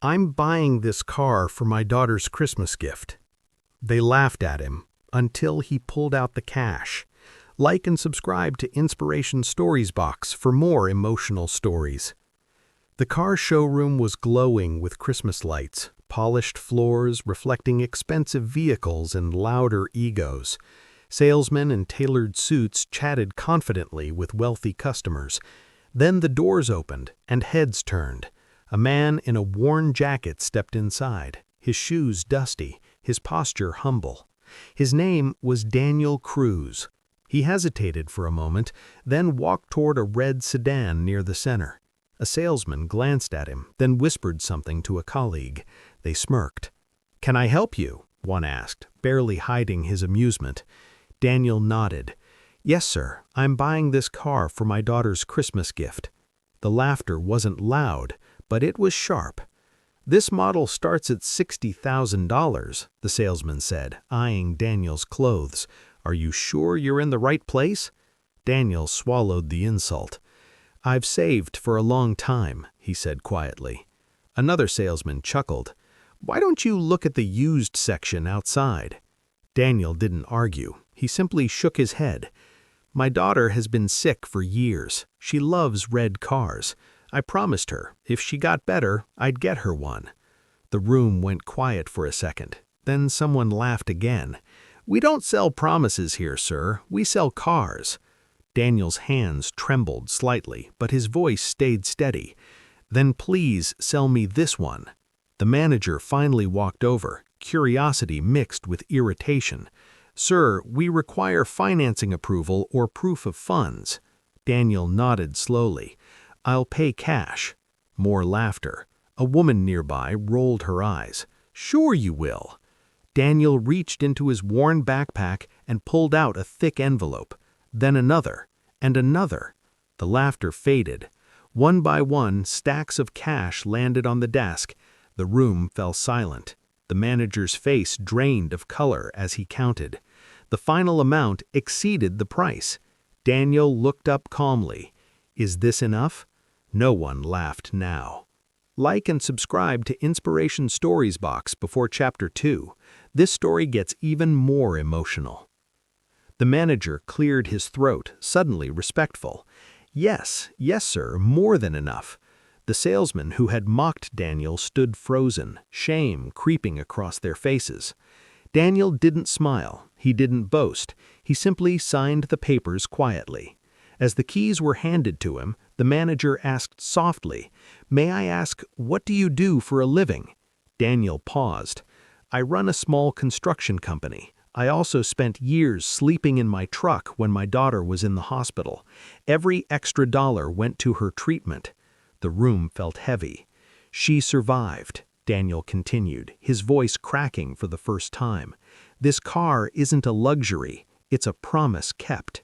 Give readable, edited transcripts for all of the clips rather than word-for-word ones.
"I'm buying this car for my daughter's Christmas gift." They laughed at him until he pulled out the cash. Like and subscribe to Inspiration Stories box for more emotional stories. The car showroom was glowing with Christmas lights, polished floors reflecting expensive vehicles and louder egos. Salesmen in tailored suits chatted confidently with wealthy customers. Then the doors opened and heads turned. A man in a worn jacket stepped inside, his shoes dusty, his posture humble. His name was Daniel Cruz. He hesitated for a moment, then walked toward a red sedan near the center. A salesman glanced at him, then whispered something to a colleague. They smirked. "Can I help you?" one asked, barely hiding his amusement. Daniel nodded. "Yes, sir, I'm buying this car for my daughter's Christmas gift." The laughter wasn't loud, but it was sharp. "This model starts at $60,000, the salesman said, eyeing Daniel's clothes. "Are you sure you're in the right place?" Daniel swallowed the insult. "I've saved for a long time," he said quietly. Another salesman chuckled. "Why don't you look at the used section outside?" Daniel didn't argue. He simply shook his head. "My daughter has been sick for years. She loves red cars. I promised her, if she got better, I'd get her one." The room went quiet for a second. Then someone laughed again. "We don't sell promises here, sir. We sell cars." Daniel's hands trembled slightly, but his voice stayed steady. "Then please sell me this one." The manager finally walked over, curiosity mixed with irritation. "Sir, we require financing approval or proof of funds." Daniel nodded slowly. "I'll pay cash." More laughter. A woman nearby rolled her eyes. "Sure you will." Daniel reached into his worn backpack and pulled out a thick envelope. Then another, and another. The laughter faded. One by one, stacks of cash landed on the desk. The room fell silent. The manager's face drained of color as he counted. The final amount exceeded the price. Daniel looked up calmly. "Is this enough?" No one laughed now. Like and subscribe to Inspiration Stories box before Chapter 2. This story gets even more emotional. The manager cleared his throat, suddenly respectful. Yes, sir, more than enough." The salesmen who had mocked Daniel stood frozen, shame creeping across their faces. Daniel didn't smile, he didn't boast, he simply signed the papers quietly. As the keys were handed to him, the manager asked softly, "May I ask, what do you do for a living?" Daniel paused. "I run a small construction company. I also spent years sleeping in my truck when my daughter was in the hospital. Every extra dollar went to her treatment." The room felt heavy. "She survived," Daniel continued, his voice cracking for the first time. "This car isn't a luxury, it's a promise kept."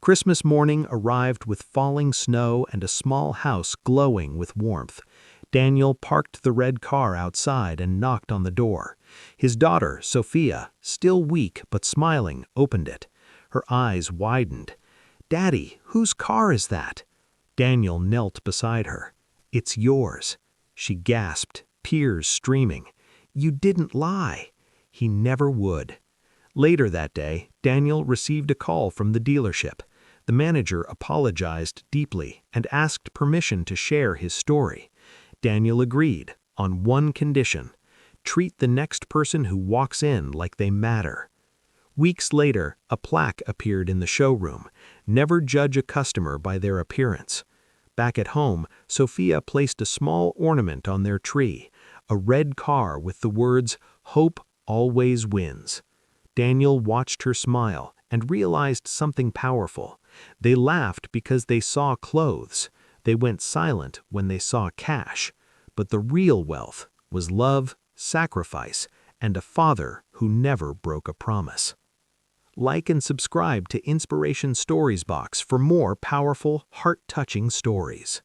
Christmas morning arrived with falling snow and a small house glowing with warmth. Daniel parked the red car outside and knocked on the door. His daughter, Sophia, still weak but smiling, opened it. Her eyes widened. "Daddy, whose car is that?" Daniel knelt beside her. "It's yours." She gasped, tears streaming. "You didn't lie." He never would. Later that day, Daniel received a call from the dealership. The manager apologized deeply and asked permission to share his story. Daniel agreed, on one condition: treat the next person who walks in like they matter. Weeks later, a plaque appeared in the showroom: "Never judge a customer by their appearance." Back at home, Sophia placed a small ornament on their tree, a red car with the words, "Hope always wins." Daniel watched her smile and realized something powerful. They laughed because they saw clothes. They went silent when they saw cash. But the real wealth was love, sacrifice, and a father who never broke a promise. Like and subscribe to Inspiration Stories box for more powerful, heart-touching stories.